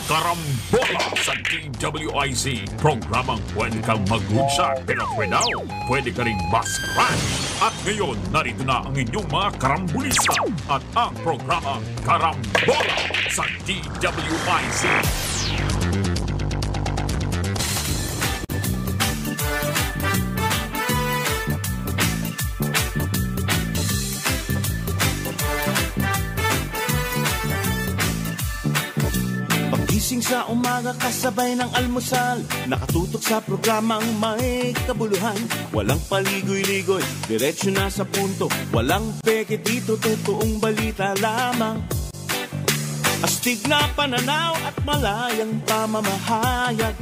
Karambola sa DWIZ. Programang pwede kang mag-good pero pwede ka rin mas-crash. At ngayon, narito na ang inyong mga karambulista at ang programang Karambola sa DWIZ. Gising sa umaga kasabay ng almusal, nakatutok sa programang may kabuluhan. Walang paligoy-ligoy, diretsyo na sa punto, walang peke dito, totoong balita lamang. Astig na pananaw at malayang pamamahayag,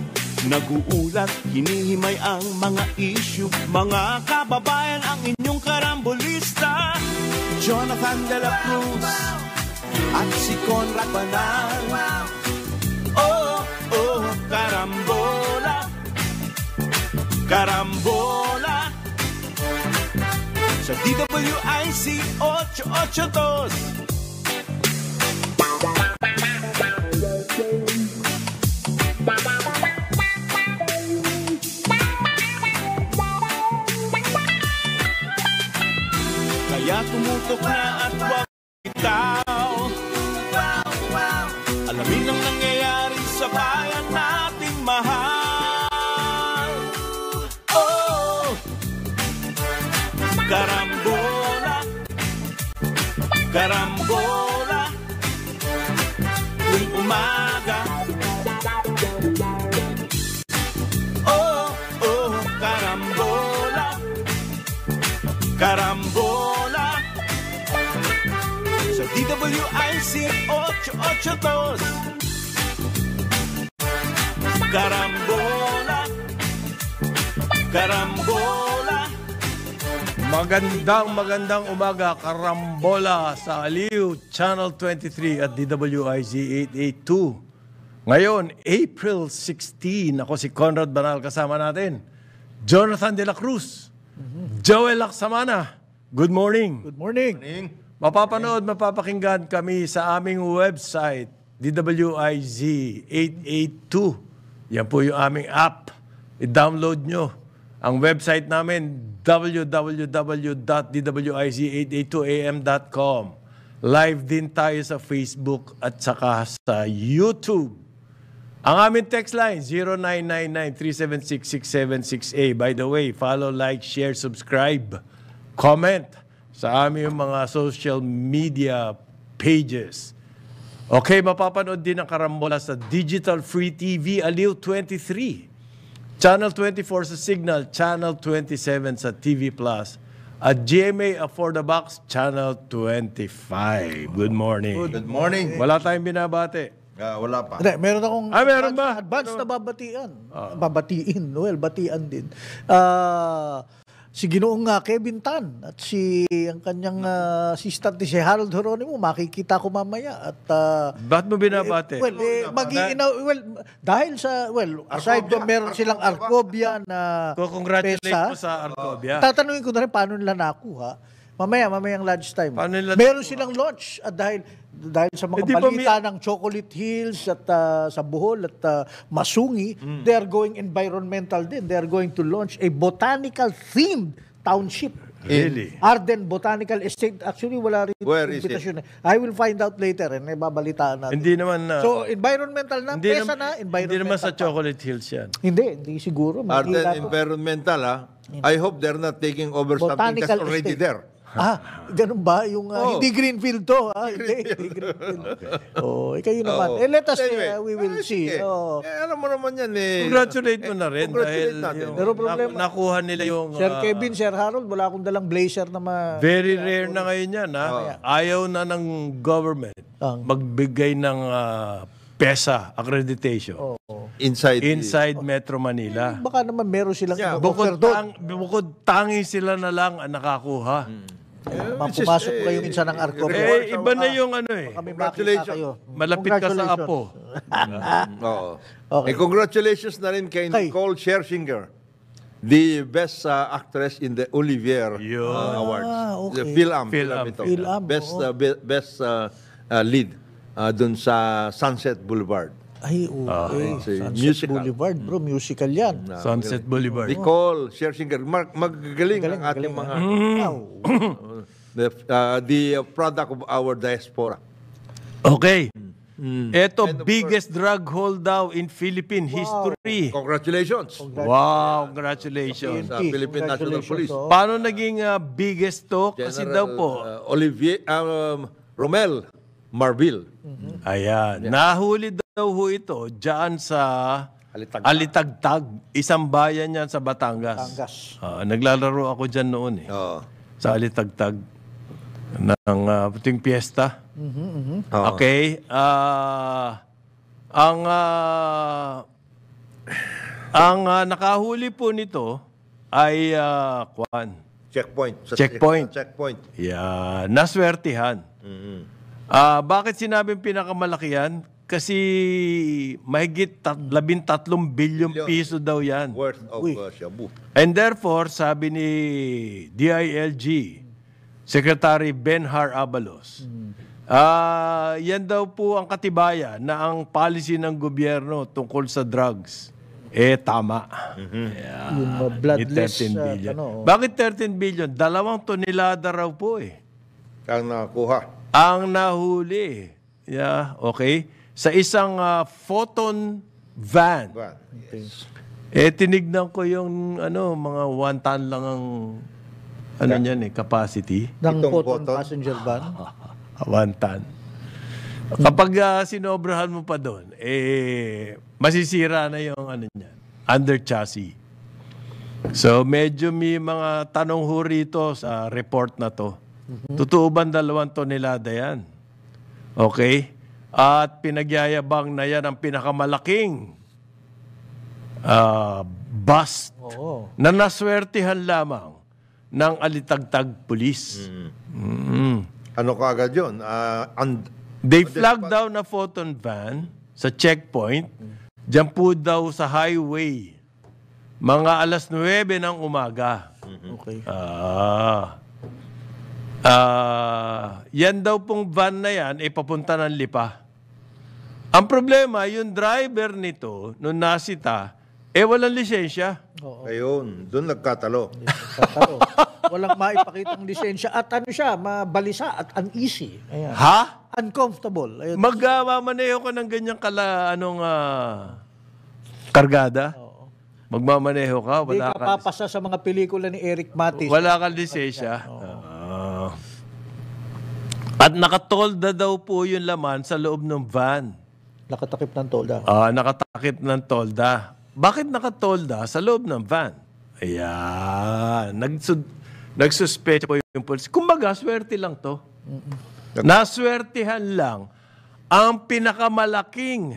nag-uulat, hinihimay ang mga issue. Mga kababayan, ang inyong karambolista, Jonathan De La Cruz at si Conrad Banal. Karambola, Karambola sa DWIZ 882. Kaya tumutok na at wag ikaw. Alamin ang nangyayari sa bayan nating mahal. Oh, Karambola, Karambola, tuwing umaga. Oh, Karambola, Karambola sa DWIZ 882. Karambola, Karambola. Magandang umaga, Karambola sa Aliw Channel 23 at DWIZ 882. Ngayon, April 16, ako si Conrad Banal, kasama natin Jonathan De La Cruz, Joel Lacsamana. Good morning. Good morning. Mapapanood, mapapakinggan kami sa aming website, DWIZ 882. Yan po yung aming app. I-download nyo. Ang website namin, www.dwiz882am.com. Live din tayo sa Facebook at saka sa YouTube. Ang aming text line, 0999-376-6768. By the way, follow, like, share, subscribe, comment sa aming mga social media pages. Okay, mapapanood din ang Karambola sa Digital Free TV Aliw 23. Channel 24 sa Signal, Channel 27 sa TV Plus, at GMA For the Box, Channel 25. Good morning. Good morning. Wala tayong binabate. Wala pa. Hindi, meron akong meron ba? advance na babatian. Babatiin. Well, batian din. Si Ginoong Kevin Tan at ang kanyang assistant si Harold Geronimo, makikita ko mamaya. At Ba't mo binabate? dahil sa, aside from meron silang Arcobia na Congratulate pesa, mo sa Arcobia. tatanungin ko na rin paano nila nakuha. Mamayang lunchtime. Meron silang launch at dahil sa mga balita ng Chocolate Hills at sa Bohol at Masungi, they are going environmental din. They are going to launch a botanical themed township. Really? Arden Botanical Estate. Actually, wala rin invitation. I will find out later and babalitaan natin. Hindi naman so, environmental na. Pesa na, environmental. Hindi naman sa Chocolate Hills yan. Hindi siguro. Arden environmental, I hope they're not taking over something that's already there. Ganun ba? Yung hindi Greenfield to. Hindi Greenfield. Kayo naman. Let us, we will see. Alam mo naman yan Congratulate mo na rin dahil Pero problema, nakuha nila yung... Sir Kevin, Sir Harold, wala akong dalang blazer na Very rare na ngayon yan. Ayaw na ng government magbigay ng PESA accreditation inside Metro Manila. Baka naman meron silang bukod tangi sila na lang ang nakakuha. Pumasok kayo minsan ng Arcobia. Iba na yung Congratulations. Malapit ka sa Apo. Congratulations na rin kay Nicole Scherzinger, the best actress in the Olivier Awards. The Film. Film. Best lead dun sa Sunset Boulevard. Ay, okay. Sunset musical. Boulevard, bro. Musical yan. Sunset Boulevard. Nicole Scherzinger. Magagaling ang ating mga the product of our diaspora. Okay. Ito, biggest drug haul daw in Philippine history. Congratulations. Wow, congratulations. Sa Philippine National Police. Paano naging biggest to? Kasi daw po, Olivier Romel Marville. ayan, nahuli daw ho ito dyan sa Alitagtag. Isang bayan yan sa Batangas. Naglalaro ako dyan noon eh. Sa Alitagtag ng puting piyesta. Okay. Ang nakahuli po nito ay Checkpoint. Checkpoint. Yeah, naswertihan. Bakit sinabing pinakamalakihan? Kasi mahigit 13 bilyong piso daw yan. Worth of shabu. And therefore, sabi ni DILG, Secretary Benhar Abalos, yan daw po ang katibayan na ang policy ng gobyerno tungkol sa drugs, tama. Yung bloodless, 13 billion. Bakit 13 billion? 2 tonelada raw po Ang nakuha. ang nahuli. Yeah, okay. Sa isang photon van. Tinignan ko yung mga 1 ton lang ang niyan capacity. Ng photon passenger van. 1 ton. Kapag sinobrahan mo pa doon, masisira na yung niyan, under chassis. So medyo may mga tanong ho rito sa report na to. Totoo ba 2 tonelada yan? Okay? At pinagyayabang na yan ang pinakamalaking bust na naswertihan lamang ng Alitagtag Police. Ano kaagad yun? They flagged down a photon van sa checkpoint. Diyan po daw sa highway. Mga 9:00 ng umaga. Okay. Yan daw pong van na yan, papunta ng Lipa. Ang problema, yung driver nito, nung nasita, walang lisensya. Ayun, doon nagkatalo. Walang maipakitang lisensya. At mabalisa at uneasy. Ayan. Ha? Uncomfortable. Ayun. Magmamaneho ko ng ganyang kargada? Magmamaneho ka? Hindi ka papasa sa mga pelikula ni Eric Matis. Wala kang lisensya? At nakatolda daw po yung laman sa loob ng van. Nakatakip ng tolda. Nakatakip ng tolda. Bakit nakatolda sa loob ng van? Ayan. Nagsuspecha po yung police. Kumbaga, swerte lang to. Naswertihan lang ang pinakamalaking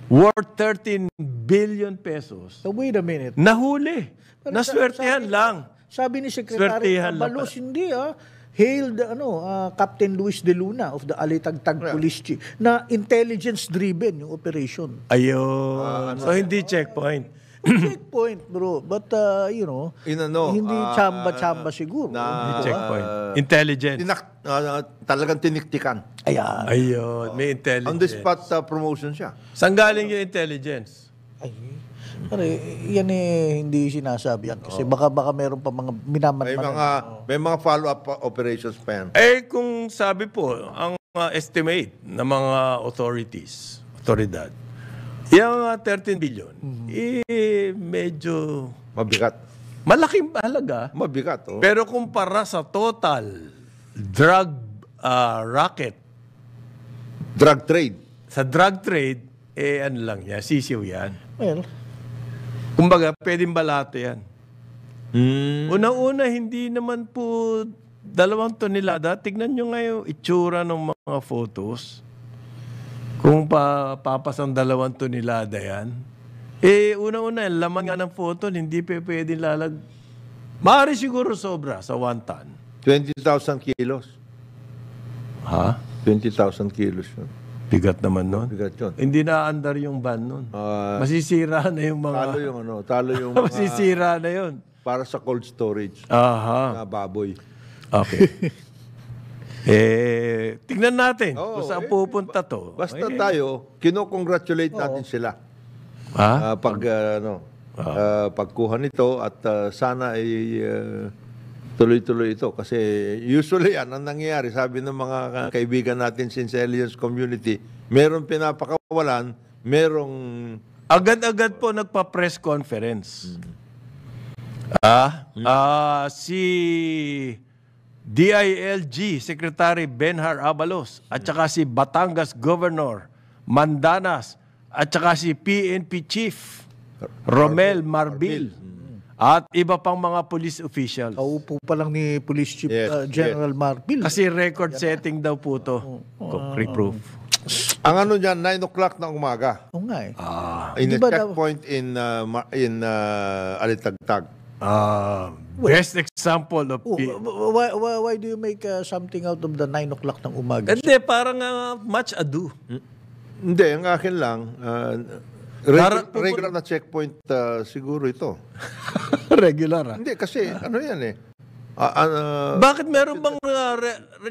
worth 13 billion pesos. So wait a minute. Nahuli. Naswertihan lang. Sabi ni Secretary Abalos, hindi hailed Captain Luis de Luna of the Alitagtag Police Chief na intelligence-driven yung operation. Ayun. So, hindi checkpoint. Checkpoint, bro. But, hindi chamba-chamba siguro. Hindi checkpoint. Intelligence. Talagang tiniktikan. Ayan. Ayun. May intelligence. On the spot promotion siya. Saan galing yung intelligence? Yan hindi sinasabi yan. Kasi baka meron pa mga minaman-manan. May mga follow-up operations pa yan. Kung sabi po, ang estimate ng mga otoridad, yung 13 billion, medyo mabigat. Malaking halaga. Mabigat, Pero kumpara sa total drug racket, drug trade. Sa drug trade, ano lang yan, sisiw yan. Well, kumbaga, pwedeng balato yan. Unang-una, hindi naman po 2 tonelada. Tignan nyo nga yung itsura ng mga photos. Kung papasang 2 tonelada yan. Unang-una, laman nga ng photo, hindi pwedeng maaari siguro sobra sa 1 ton. 20,000 kilos. Ha? 20,000 kilos yun. Bigat naman nun. Bigat yun. Hindi na-andar yung van nun. Masisira na yung mga... Talo yung mga... Masisira na yun. Para sa cold storage. Aha. Na baboy. Okay. Tingnan natin kung saan pupunta to. Basta tayo, kinocongratulate natin sila. Pagkuha nito at sana ay tuloy-tuloy ito. Kasi usually yan, ang nangyayari, sabi ng mga kaibigan natin sa intelligence community, meron pinapakawalan, merong... Agad-agad po nagpa-press conference. Si DILG Secretary Benhar Abalos at saka si Batangas Governor Mandanas at saka si PNP Chief Romel Marbil at iba pang mga police officials. Kaupo pa lang ni Police Chief General Marbil. Kasi record-setting daw po to. Reproof. Ang ano dyan, 9 o'clock ng umaga. Oo nga eh. In a checkpoint in Alitagtag. Best example of... Why do you make something out of the 9 o'clock ng umaga? Hindi, parang much ado. Hindi, ang akin lang, regular na checkpoint siguro ito. Regular Hindi, kasi ano yan eh. Bakit meron bang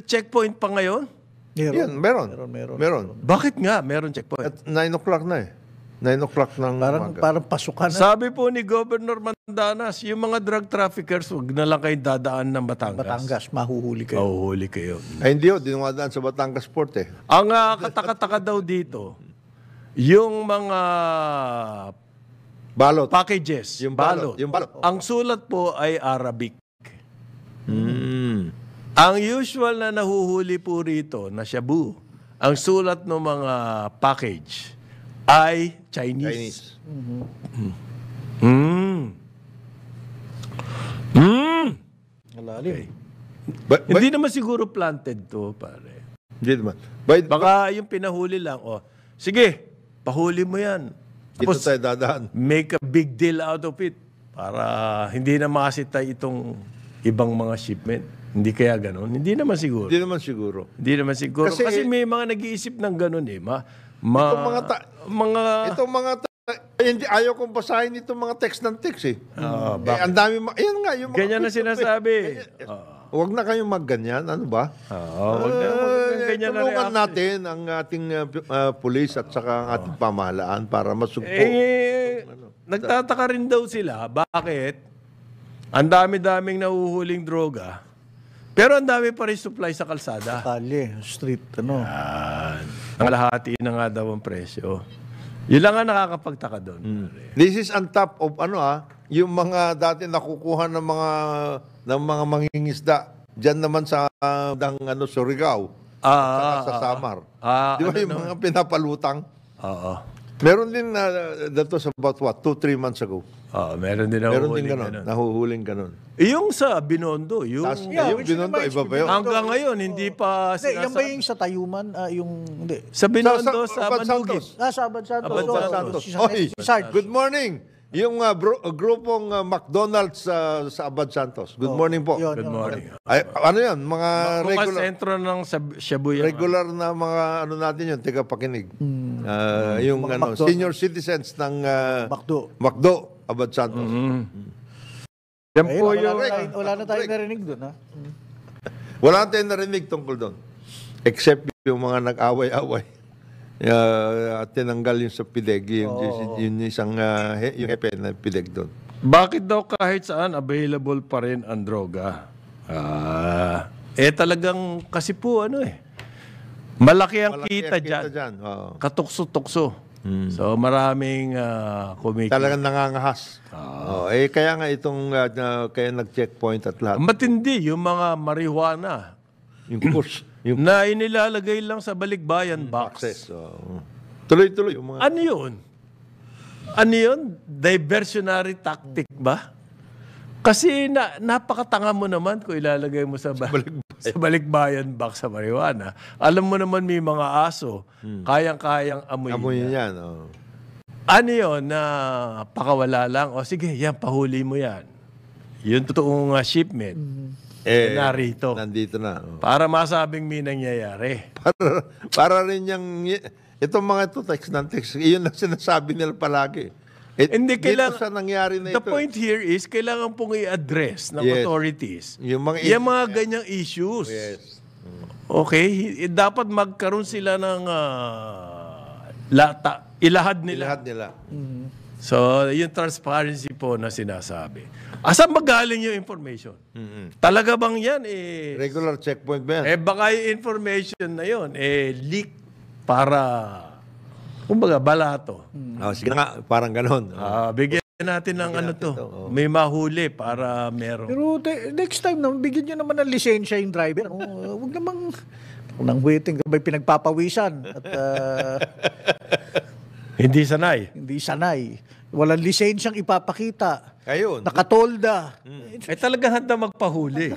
checkpoint pa ngayon? Meron. Bakit nga meron checkpoint? At 9 o'clock na eh. 9 o'clock ng umaga. Parang pasukan na. Sabi po ni Governor Mandanas, yung mga drug traffickers, huwag na lang kayo dadaan ng Batangas. Mahuhuli kayo. Mahuhuli kayo. Ay hindi dinumadaan sa Batangas Port eh. Ang kataka-taka daw dito, yung mga balot. Packages, Yung balot. Ang sulat po ay Arabic. Ang usual na nahuhuli po rito na shabu, ang sulat ng mga package ay Chinese. Malalim. Hindi naman siguro planted to, pare. Hindi naman. Baka yung pinahuli lang, sige, pahuli mo yan. Dito tayo dadaan. Make a big deal out of it para hindi na makasita itong ibang mga shipment. Hindi kaya ganon? Hindi naman siguro. Kasi may mga nag-iisip ng ganon eh. Hindi, ayaw kong basahin itong mga text ng text eh. Ang dami, yan nga. Yung mga ganyan na sinasabi. Huwag na kayong magganyan. Ano ba? Huwag na ganyan na tulungan natin ang ating pulis at saka ang ating pamahalaan para masugpo. Nagtataka rin daw sila. Bakit? Ang dami-daming nahuhuling droga. Pero ang dami pa rin supply sa kalsada. Kalye, street, Ang lahati na nga daw ang presyo. Yun lang ang nakakapagtaka doon. This is on top of yung mga dati nakukuha ng mga mangingisda diyan naman sa Surigao sa Samar. Di ba yung mga pinapalutang? Meron din dito sa about 2-3 months ago. Meron din nahuhuling ganun. Yung sa Binondo, yung Binondo, iba ba yun? Hanggang ngayon, hindi pa sinasabi. Yan ba yung sa Tayuman? Hindi. Sa Binondo, sa Manugit. Sa Abad Santos. Good morning. Yung grupong McDonald's sa Abad Santos. Good morning po. Good morning. Ano yan? Mga regular. Sentro ng Shabuya. Regular na mga natin yun. Teka pakinig. Yung senior citizens ng McDo, Abad Santos. Yan po yung... Wala na tayong narinig doon, ha? Wala na tayong narinig tungkol doon. Except yung mga nag-away-away. At tinanggal yung sa PIDEG, yung isang yung hepe na PIDEG doon. Bakit daw kahit saan available pa rin ang droga? Talagang kasi po malaki ang kita dyan. Katukso-tukso. So maraming kumikita. Talagang nangangahas. Kaya nga itong kaya nag-checkpoint at lahat. Matindi yung mga marijuana. Yung push. Na inilalagay lang sa balikbayan box. Access. Tuloy-tuloy. Yung mga... Ano yun? Diversionary tactic ba? Kasi napakatanga mo naman kung ilalagay mo sa balikbayan box sa marijuana. Alam mo naman may mga aso, kayang-kayang amuyin yan. Ano yun? Na pakawala lang. Sige, yan, pahuli mo yan. Yung totoong shipment. Narito. Nandito na. Para masabing may nangyayari. Para rin yung... Itong mga text ng text, iyon lang sinasabi nila palagi. Hindi kailangan, sa nangyari na the point here is, kailangan pong i-address ng authorities yung mga ganyang issues. Yes. Okay, dapat magkaroon sila ng ilahad nila. So, yung transparency po na sinasabi. Asan magaling yung information? Talaga bang yan? Regular checkpoint ba yan? Baka yung information na yun, leak para, kumbaga, balato. Sige nga, parang ganon. Bigyan natin ng may mahuli para meron. Pero next time naman, bigyan nyo naman ng lisensya yung driver. Huwag namang nang waiting, may pinagpapawisan. At hindi sanay. Hindi sanay. Walang lisensyang ipapakita. Ayun. Nakatolda. Talagang handa magpahuli.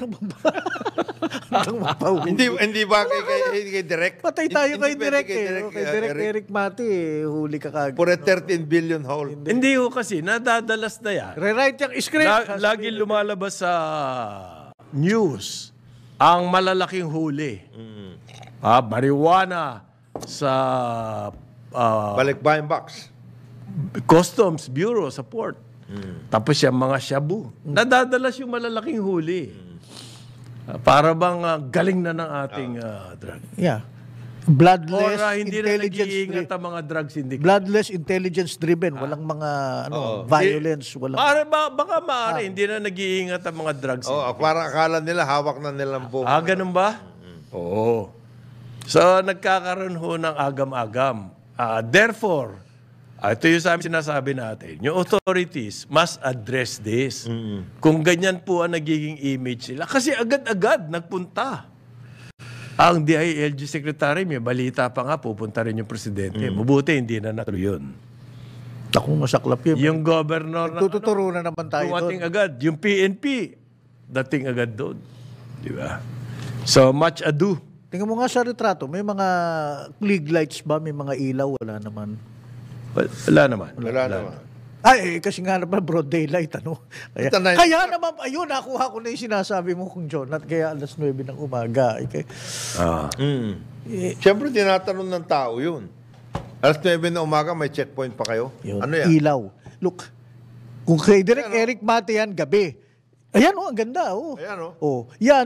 Hindi ba kay Direk? Patay tayo kay Direk Kay Direk Eric Mati, huli ka kagad. For a 13 billion hole. Hindi ho kasi, nadadalas na yan. Rewrite yung script. Lagi lumalabas sa news ang malalaking huli. Marijuana sa Balikbayan box. Customs Bureau sa port. Tapos yung mga shabu. Nadadalas yung malalaking huli. Para bang galing na ng ating drug. Yeah. Bloodless, hindi na nag-iingat ang mga drugs syndicate. Bloodless, intelligence-driven. Walang mga violence. Walang... Baka maaari, hindi na nag-iingat ang mga drugs syndicate. Parang akala nila, hawak na nilang buong. Ganun ba? Oo. So, nagkakaroon ho ng agam-agam. Therefore, ito yung sinasabi natin, yung authorities must address this. Kung ganyan po ang nagiging image nila. Kasi agad-agad nagpunta. Ang DILG Secretary, may balita pa nga, pupunta rin yung presidente. Mabuti, hindi na natuloy yun. Akong masaklap yun. Yung governor, tututuro na naman tayo dumating agad. Yung PNP, dating agad doon. Di ba? So, much ado. Tingnan mo nga sa retrato, may mga league lights ba? May mga ilaw? Wala naman. Wala naman. Ay, kasi nga naman broad daylight, ano? Kaya naman, ayun, nakuha ko na yung sinasabi mo kung Jonat, kaya alas 9 ng umaga. Siyempre, tinatanong ng tao yun. Alas 9 ng umaga, may checkpoint pa kayo? Yun. Ano yan? Ilaw. Look, kung kay Direk Eric Mate yan, gabi. Ayan, ang ganda, Ayan, yan,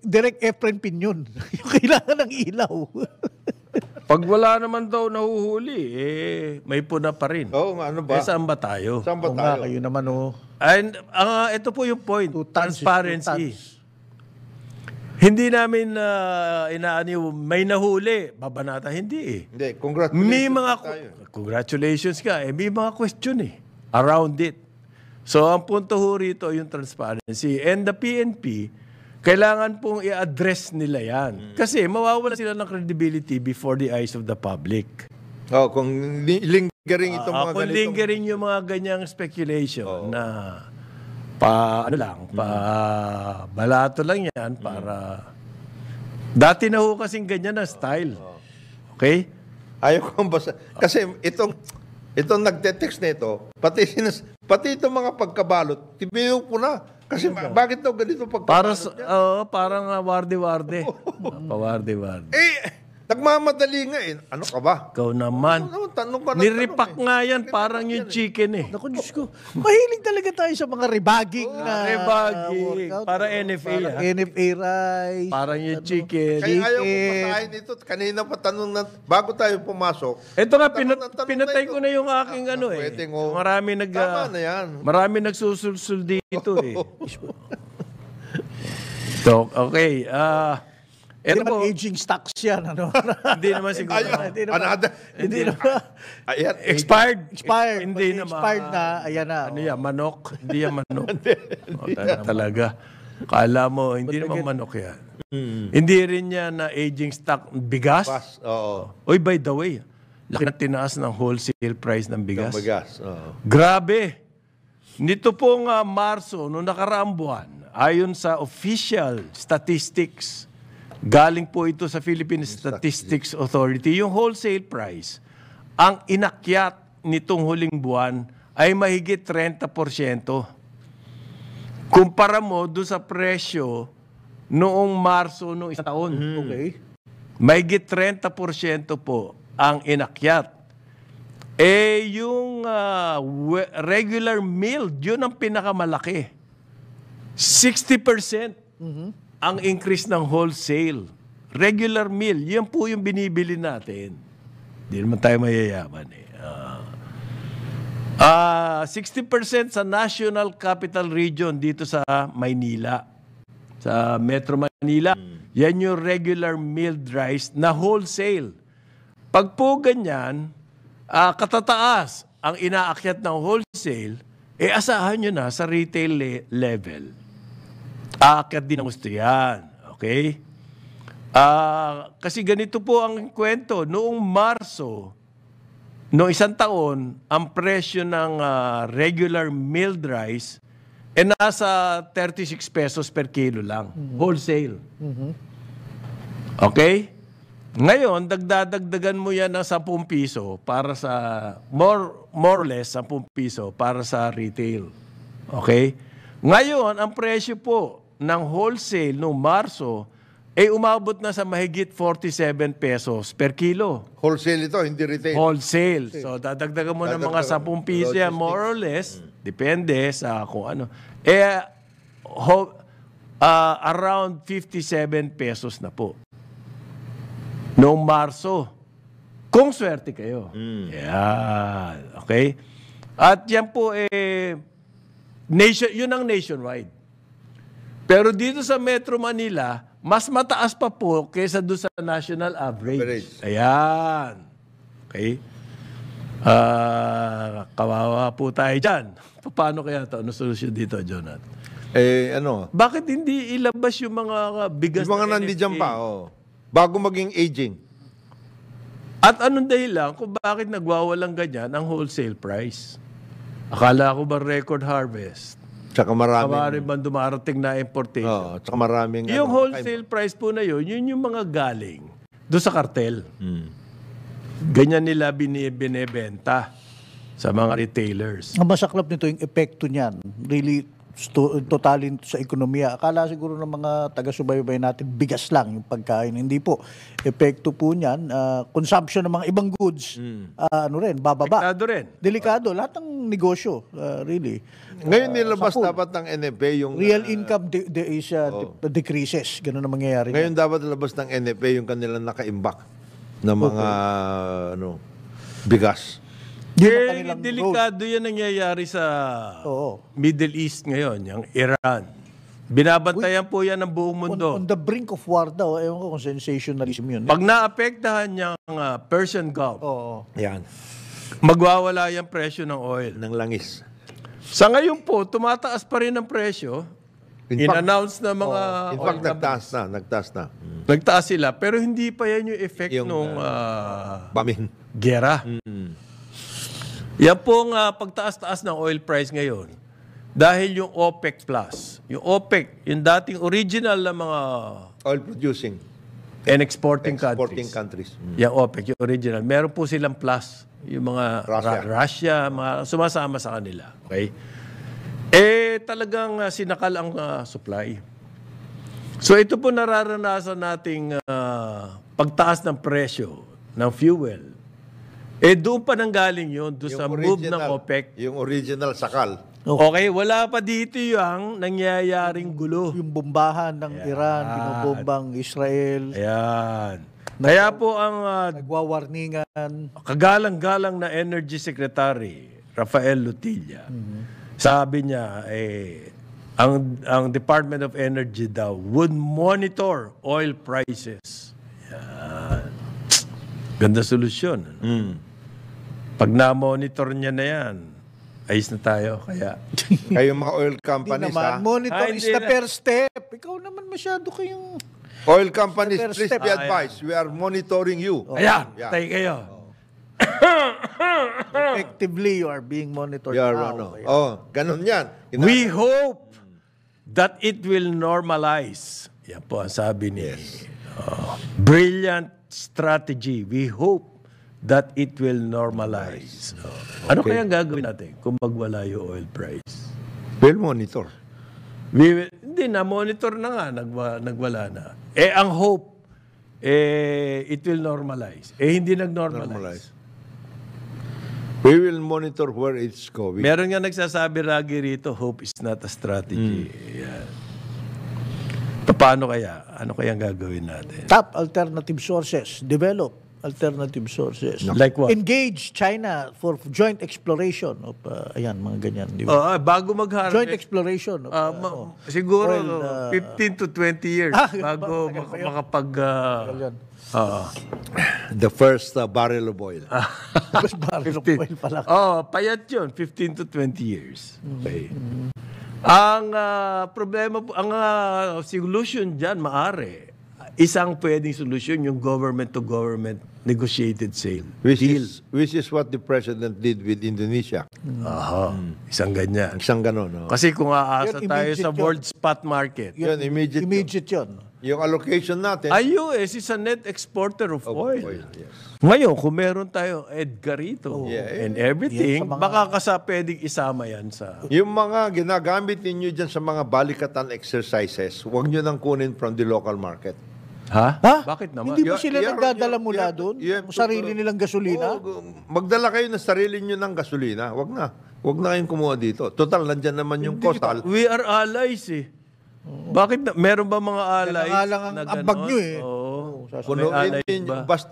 Direk Efren Pinyon. Yung kailangan ng ilaw. Pag wala naman daw nahuhuli, may puna pa rin. Ano ba? Saan ba tayo? Saan ba tayo? Kayo naman, And ito po yung point, transparency. Hindi namin may nahuli, babanata, hindi Hindi, congratulations ka. May mga question around it. So, ang punto ho rito yung transparency. And the PNP, kailangan pong i-address nila yan. Kasi mawawala sila ng credibility before the eyes of the public. Kung lingering itong mga kung lingering yung mga ganyang speculation na balato lang yan para... Dati na ho kasing ganyan na style. Okay? Ayaw kong basa. Kasi itong nagte-text na ito, pati itong mga pagkabalot, tibiyok ko na. Kasi bakit daw ganito pagkabalot niya? Parang warde-warde. Pawarde-warde. Nagmamadali nga Ano ka ba? Ikaw naman. Niripak nga yan, parang yung chicken Naku, Diyos ko. Mahilig talaga tayo sa mga rebaging na rebaging. Para NFA. NFA rice. Parang yung chicken. Kaya ayaw ko pasahin ito. Kanina pa tanong na, bago tayo pumasok. Ito nga, pinatay ko na yung aking Tama na yan. Marami nagsusulsul dito So, okay. Hindi naman aging stocks yan, Hindi naman siguro. Hindi naman. Expired. Hindi naman. Expired na, ayan na. Ano yan, manok? Hindi yan manok. Talaga. Kala mo, hindi naman manok yan. Hindi rin yan na aging stock. Bigas? Oy, by the way, laki na tinaas ng wholesale price ng bigas. Grabe. Nito pong Marso, noong nakaraang buwan, ayon sa official statistics, galing po ito sa Philippine Statistics Authority, yung wholesale price, ang inakyat nitong huling buwan ay mahigit 30%. Kumpara mo doon sa presyo noong Marso noong isang taon. Okay. Mahigit 30% po ang inakyat. Yung regular meal, yun ang pinakamalaki. 60%. Ang increase ng wholesale regular meal, yan po yung binibili natin. Hindi naman tayo mayayaman eh. 60% sa National Capital Region dito sa Maynila. Sa Metro Manila. Yan yung regular milled rice na wholesale. Pag po ganyan, katataas ang inaakyat ng wholesale, asahan nyo na sa retail level. Aakyat din ang gusto yan. Okay? Kasi ganito po ang kwento. Noong Marso, noong isang taon, ang presyo ng regular milled rice nasa 36 pesos per kilo lang. Wholesale. Okay? Ngayon, dagdadagdagan mo yan ng 10 piso para sa, more or less, 10 piso para sa retail. Okay? Ngayon, ang presyo po ng wholesale noong Marso umabot na sa mahigit 47 pesos per kilo. Wholesale ito, hindi retail. Wholesale. So, dadagdagan mo ng mga 10 piso yan, more or less. Depende sa kung ano. Around 57 pesos na po. Noong Marso. Kung swerte kayo. Yan. Okay? At yan po, yun ang nationwide. Pero dito sa Metro Manila, mas mataas pa po kaysa doon sa national average. Ayan. Okay? Kawawa po tayo dyan. Paano kaya ito? Ano solusyon dito, Jonathan? Bakit hindi ilabas yung mga bigas yung mga nandiyan pa, bago maging aging? At anong dahilan kung bakit nagwawalang ganyan ang wholesale price? Akala ko ba record harvest? Tsaka maraming... Kamari ba dumarating na importation? Tsaka maraming... Yung wholesale price po na yun yung mga galing doon sa kartel. Ganyan nila binibenta sa mga retailers. Ang masaklap nito yung epekto niyan. Really, totalin sa ekonomiya. Akala siguro ng mga taga-subaybay natin, bigas lang yung pagkain. Hindi po. Epekto po niyan, consumption ng mga ibang goods, bababa. Delikado rin. Delikado. Lahat ng negosyo, really. Ngayon nilabas dapat ng NFA yung... Real income decreases. Ganun ang mangyayari. Ngayon dapat nilabas ng NFA yung kanilang nakaimbak na mga bigas. Delikado yan nangyayari sa Middle East ngayon, yung Iran. Binabantayan po yan ng buong mundo. On the brink of war daw, ewan ko kung sensationalism yun. Pag naapektahan yung Persian Gulf, yan. Magwawala yung presyo ng oil. Ng langis. Sa ngayon po, tumataas pa rin ang presyo. In-announce na mga... In fact, nagtaas na. Nagtaas sila, pero hindi pa yan yung effect nung gera. Yan pong pagtaas-taas ng oil price ngayon. Dahil yung OPEC Plus, yung OPEC, yung dating original na mga... Oil producing. And exporting countries. Yung OPEC, yung original. Meron po silang plus. Yung mga Russia mga sumasama sa kanila. Okay? Talagang sinakal ang supply. So ito po nararanasan nating pagtaas ng presyo ng fuel. Doon pa nanggaling yun, doon sa move ng OPEC. Yung original sakal. Okay, wala pa dito yung nangyayaring gulo. Yung bombahan ng Iran, binobombang Israel. Ayan. Kaya po ang nagwawarningan. Kagalang-galang na Energy Secretary, Rafael Lutilla, sabi niya, ang Department of Energy daw would monitor oil prices. Yan. Ganda solusyon. Pag na-monitor niya na yan, ayos na tayo. Kayo mga oil companies, monitor is the first step. Ikaw naman masyado kayong... Oil companies, please be advised. We are monitoring you. Ayan, tayo kayo. Effectively, you are being monitored now. Ganun yan. We hope that it will normalize. Yan po ang sabi ni brilliant strategy. We hope that it will normalize. Ano kaya gagawin natin kung magwala yung oil price? We'll monitor. Hindi na, monitor na nga, nagwala na. Ang hope, it will normalize. Hindi nag-normalize. We will monitor where it's going. Meron nga nagsasabi lagi rito, hope is not a strategy. Paano kaya? Ano kaya ang gagawin natin? Top alternative sources. Develop alternative sources. Like what? Engage China for joint exploration of, ayan, mga ganyan. Di ba? Bago mag-harvest. Joint exploration. Of, siguro oil, 15 to 20 years bago makapag... The first barrel of oil. Tapos barrel of oil pala. Payat yun. 15 to 20 years. Okay. Ang problema po, ang solution dyan, maaari, isang pwedeng solution, yung government-to-government negotiated sale. Which is what the president did with Indonesia. Isang ganyan. Isang ganon. No? Kasi kung aasa Yun, tayo sa immediate world spot market, Yun, immediate yun. Yung allocation natin. US is a net exporter of oil. Yes. Ngayon, kung meron tayo Edgarito and everything, baka pwedeng isama yan sa... Yung mga ginagamit ninyo dyan sa mga balikatan exercises, huwag nyo nang kunin from the local market. Ha? Bakit naman? Hindi ba sila nagdadala mula doon? Sarili nilang gasolina? Magdala kayo ng sarili nyo ng gasolina. Huwag na. Huwag na kayong kumuha dito. Total, nandyan naman yung coastal. We are allies eh. Bakit na? Meron ba mga allies? Kaya nga lang ang ambag nyo eh.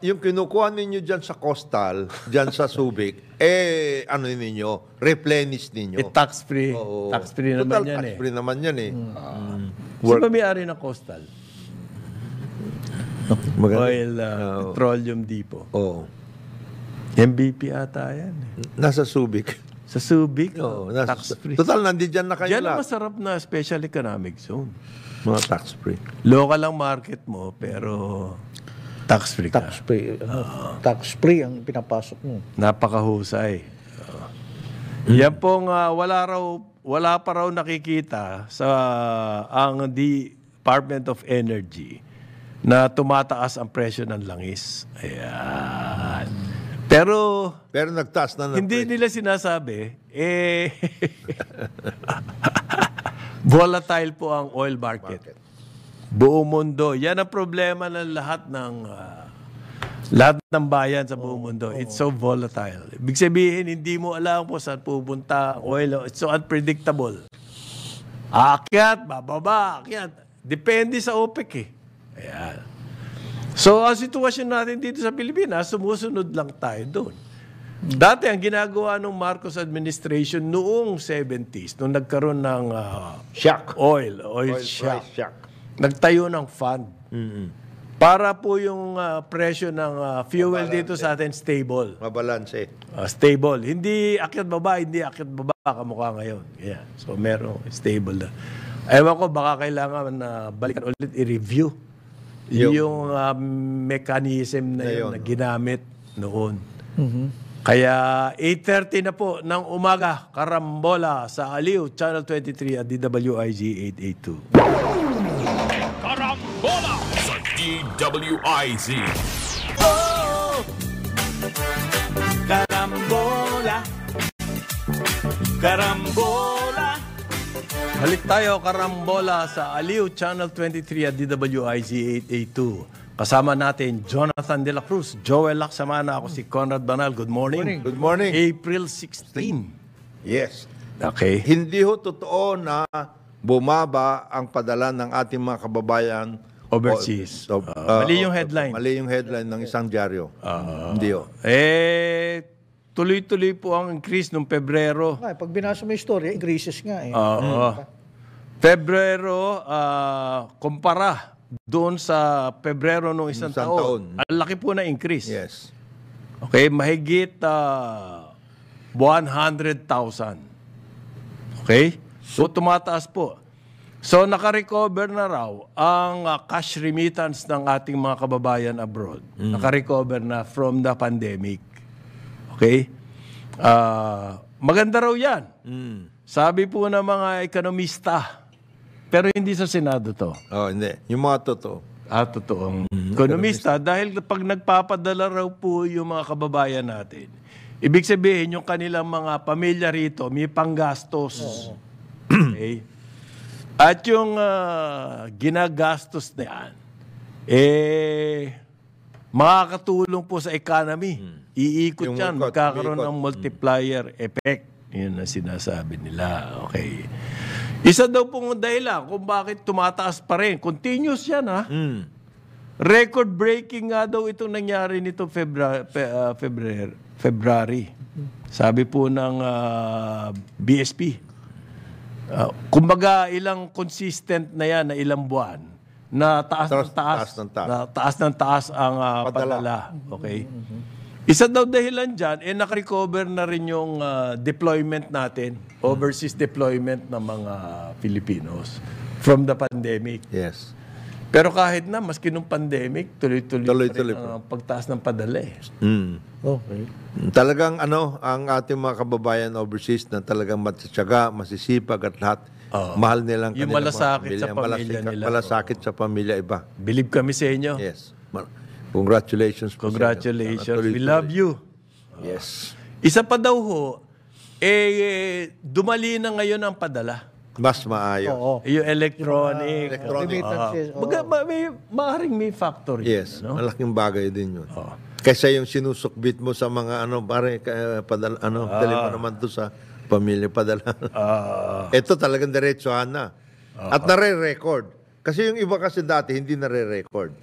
Yung kinukuha ninyo dyan sa coastal, dyan sa Subic, ano ninyo, replenish ninyo. Tax-free. Tax-free naman yan eh. Tax-free naman yan eh. Sino ba may-ari ng coastal? Oil Petroleum Depot. MVP ata yan. Nasa Subic. Sa Subic, tax-free. Total, nandiyan na kayo Diyan ang masarap na special economic zone. Mga tax-free. Local lang market mo, pero tax-free ka. Tax-free ang pinapasok mo. Napakahusay. Yan pong wala pa raw nakikita sa ang Department of Energy na tumataas ang presyo ng langis. Ayan. Pero nagtaas na hindi nila sinasabi, volatile po ang oil market. Buong mundo. Yan ang problema ng lahat ng bayan sa buong mundo. It's so volatile. Ibig sabihin, hindi mo alam po saan pupunta ang oil. It's so unpredictable. Aakyat, bababa, aakyat. Depende sa OPEC eh. Ayan. So, ang sitwasyon natin dito sa Pilipinas, sumusunod lang tayo doon. Dati, ang ginagawa ng Marcos administration noong 70s, nung nagkaroon ng oil shock, nagtayo ng fund. Para po yung presyo ng fuel dito sa atin stable. Mabalanse. Stable. Hindi akyat baba, kamukha ngayon. Yeah. So, meron stable na. Ewan ko, baka kailangan na balikan ulit i-review yung mechanism na yun na ginamit noon. Kaya 8:30 na po ng umaga, Karambola sa Aliw, Channel 23 at DWIZ 882. Karambola sa DWIZ. Karambola, Karambola. Balik tayo, Karambola sa Aliw, Channel 23 at DWIZ 882. Kasama natin, Jonathan De La Cruz, Joel Laksamana, ako si Conrad Banal. Good morning. Good morning. April 16. Yes. Okay. Hindi ho totoo na bumaba ang padala ng ating mga kababayan overseas. Mali yung headline. Mali yung headline ng isang dyaryo. Hindi ho. Tuloy-tuloy po ang increase noong Pebrero. Pag binasa mo yung story, increases nga eh. Pebrero, kumpara doon sa Pebrero noong isang taon. Ang laki po na increase. Yes. Okay, mahigit 100,000. Okay? So, tumataas po. So, nakarecover na raw ang cash remittance ng ating mga kababayan abroad. Nakarecover na from the pandemic. Okay? Maganda raw yan. Sabi po ng mga ekonomista. Pero hindi sa Senado to. Hindi. Yung mga totoo. Totoong ekonomista. Dahil pag nagpapadala raw po yung mga kababayan natin, ibig sabihin yung kanilang mga pamilya rito, may panggastos. Okay? At yung ginagastos na yan, makakatulong po sa economy. Iikot yan. Magkakaroon ng multiplier effect. Yun ang sinasabi nila. Okay. Isa daw pong dahilan kung bakit tumataas pa rin. Continuous yan, ha? Record-breaking nga daw itong nangyari nito February. Sabi po ng BSP. Kumbaga, ilang consistent na yan, na ilang buwan, na taas ng taas ang padala. Okay? Isa daw dahilan dyan, nakarecover na rin yung deployment natin, overseas deployment ng mga Filipinos from the pandemic. Yes. Pero kahit na, maski nung pandemic, tuloy-tuloy pa rin ang pagtaas ng padala eh. Okay. Talagang ang ating mga kababayan overseas na talagang matsatsaga, masisipag at lahat, mahal nilang yung malasakit sa pamilya nila. Malasakit sa pamilya iba. Believe kami sa inyo. Yes. Congratulations. Congratulations. We love you. Yes. Isa pa daw ho, dumali na ngayon ang padala. Mas maayos. Oo. Yung electronic. Remittances, Maaaring may factor yun. Yes. No? Malaking bagay din yun. Kaysa yung sinusukbit mo sa mga padala, dali mo naman to sa pamilya padala. Ito talagang diretsohan na. At nare-record. Kasi yung iba kasi dati hindi nare-record.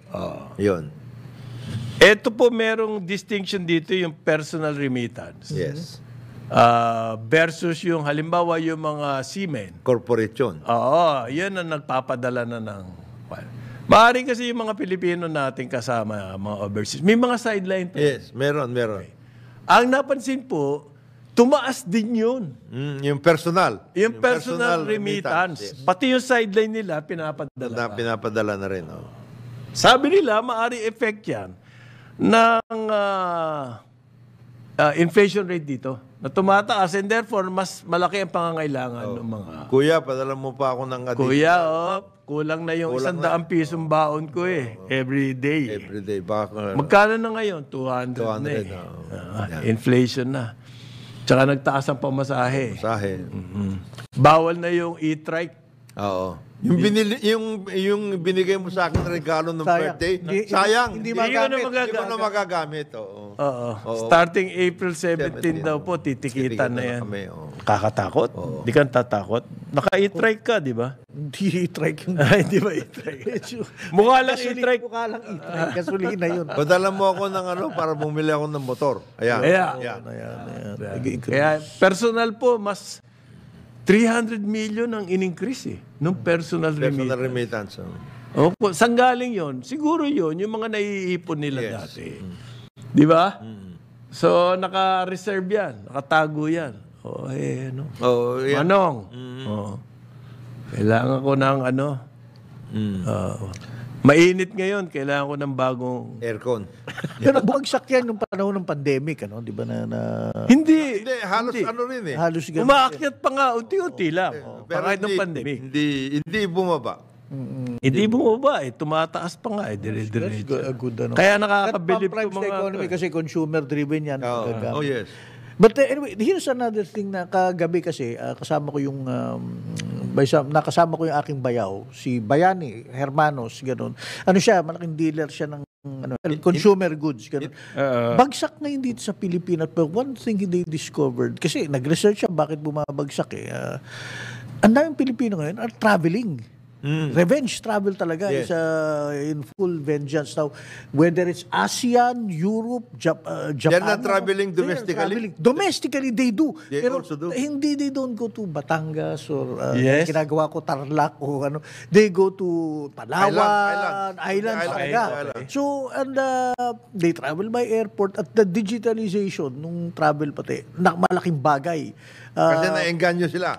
Yun. Ito po merong distinction dito, yung personal remittance. Yes. Versus yung halimbawa yung mga seamen. Corporate yun. Oo, yan ang nagpapadala na ng... Maaaring kasi yung mga Pilipino natin kasama, mga overseas. May mga sideline po. Yes, meron. Ang napansin po, tumaas din yun. Yung personal. Yung personal remittance. Yes. Pati yung sideline nila, pinapadala. Pinapadala na rin. Sabi nila, maaari effect yan ng inflation rate dito na tumataas and therefore mas malaki ang pangangailangan ng mga... Kuya, padala mo pa ako ng additional. Kuya, kulang na yung 100 pisong baon ko every day. Every day. Magkano na ngayon? 200 na eh. Inflation na. Tsaka nagtaas ang pamasahe. Bawal na yung e-trike. Oo. Yung binigay mo sa akin regalo ng birthday, sayang. Hindi mo na magagamit. Oo. Starting April 17 daw po, titikitan na yan. Kakatakot? Hindi ka tatakot? Naka-e-trike ka, di ba? Hindi e-trike yung... Hindi ba e-trike? Mukha lang e-trike. Mukha lang e-trike. Gasolina yun. Padala mo ako ng para bumili ako ng motor. Ayan. Kaya personal po, mas 300 million ang in-increase nung personal remittance. Opo, saan galing yun? Siguro yun, yung mga naiipon nila dati. Di ba? So, naka-reserve yan. Nakatago yan. Manong. Kailangan ko ng mainit ngayon, kailangan ko ng bagong... aircon. Pero bumagsak yan nung panahon ng pandemic, di ba Hindi, halos rin eh. Halos ganun. Umaakyat pa nga, unti-unti lang. Kahit ng pandemic. Hindi bumaba. Hindi bumaba tumataas pa nga dire-diretso. Kaya nakakabilib yung mga... economy kasi consumer-driven yan. Oh, yes. But anyway, here's another thing na kagabi kasi, kasama ko yung... nakasama ko yung aking bayaw, si Bayani Hermanos, gano'n. Siya, malaking dealer siya ng consumer goods, gano'n. Bagsak ngayon dito sa Pilipinas, but one thing they discovered, kasi nag-research siya bakit bumabagsak ang daming Pilipino ngayon are traveling. Revenge travel talaga is in full vengeance. Now, whether it's ASEAN, Europe, Japan. They're not traveling domestically? Domestically, they do. They also do? Hindi, they don't go to Batangas or ginagawa ko Tarlac o They go to Palawan, Islands talaga. So, and they travel by airport at the digitalization nung travel pati, malaking bagay. Kasi na-engganyo sila.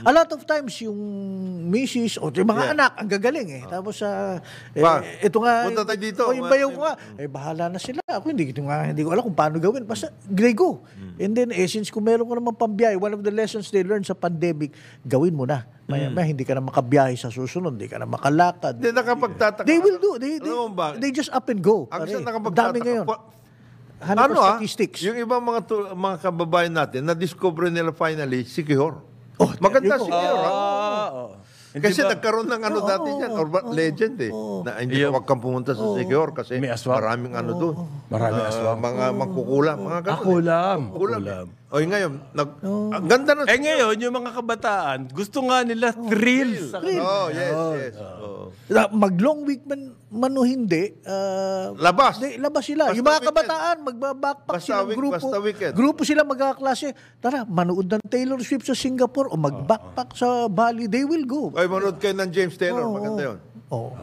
A lot of times yung misis o yung mga anak, ang gagaling Tapos, ito nga, punta tayo dito. Yung bayaw ko nga, bahala na sila. Ako hindi ko alam kung paano gawin. Basta, go. And then, since kung meron ko naman pambiyahe, one of the lessons they learned sa pandemic, gawin mo na. Hindi ka na makabiyahe sa susunod, hindi ka na makalakad. Hindi nakapagtataka. They will do. They just up and go. Dami ngayon. Statistics. Yung ibang mga kababayan natin, na-discover nila finally, Siquijor. Maganda Siquijor. Kasi nagkaroon ng dati dyan, or legend na hindi ka wag kang pumunta sa Siquijor kasi maraming doon. Maraming aswang. Mga mangkukulam, mga ganun. Akulam. Oy, ngayon, ang ganda na. Ngayon, yung mga kabataan, gusto nga nila thrill. Yes. Mag-long week man o hindi, Labas. labas sila. Basta yung mga weekend. kabataan, magbabackpack silang grupo. Basta weekend. Grupo sila magkaklase. Tara, manood ng Taylor Swift sa Singapore o mag-backpack sa Bali. They will go. Ay, manood kayo ng James Taylor. Maganda yun.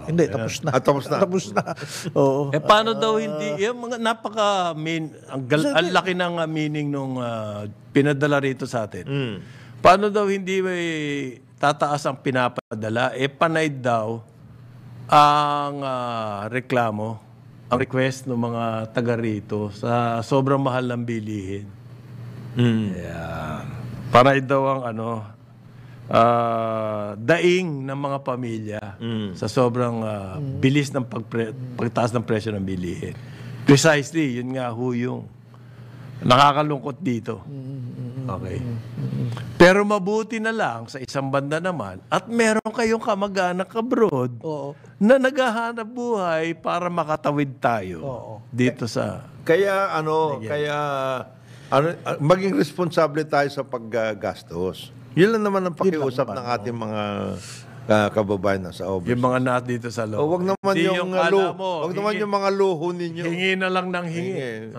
Hindi, tapos na. Tapos na. Tapos na. Oo. Paano daw hindi, yung mga ang laki ng meaning nung pinadala rito sa atin. Paano daw hindi may tataas ang pinapadala? Panay daw ang reklamo, ang request ng mga taga rito sa sobrang mahal ng bilihin. Panay daw ang daing ng mga pamilya sa sobrang bilis ng pagtaas ng presyo ng bilihin. Precisely, yun nga ho yung nakakalungkot dito. Okay. Pero mabuti na lang sa isang banda naman at meron kayong kamag-anak abroad na naghahanap buhay para makatawid tayo dito sa... Kaya maging responsable tayo sa paggastos. Yun lang naman ang pakiusap ng ating mga kababayan na sa overseas. Yung mga dito sa loob. Wag naman yung mga luho ninyo. Hingi na lang ng hingi.